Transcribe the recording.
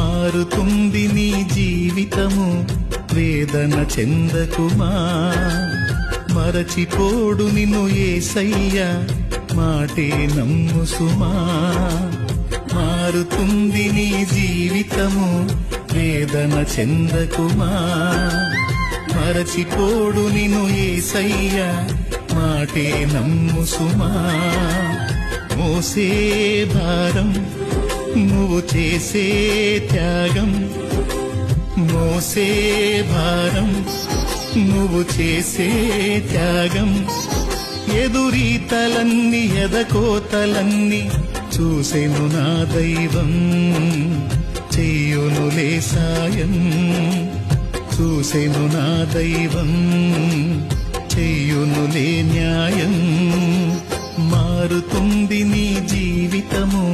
మారుతుంది నీ జీవితము, వేదన చెందకుమా. మరచిపోడు నిన్ను యేసయ్య, మాటే నమ్ము సుమా. మారుతుంది నీ జీవితము, వేదన చెందకుమా. మరచిపోడు నిన్ను యేసయ్య, మాటే నమ్ము సుమా. మోసే భారం నువ్వు చేసే త్యాగం, మోసే భారం నువ్వు చేసే త్యాగం. ఎదురీతలన్నీ ఎదకోతలన్నీ చూసెను నా దైవం, చెయ్యునులే సాయం. చూసెను నా దైవం, చెయ్యునులే న్యాయం. మారుతుంది నీ జీవితము,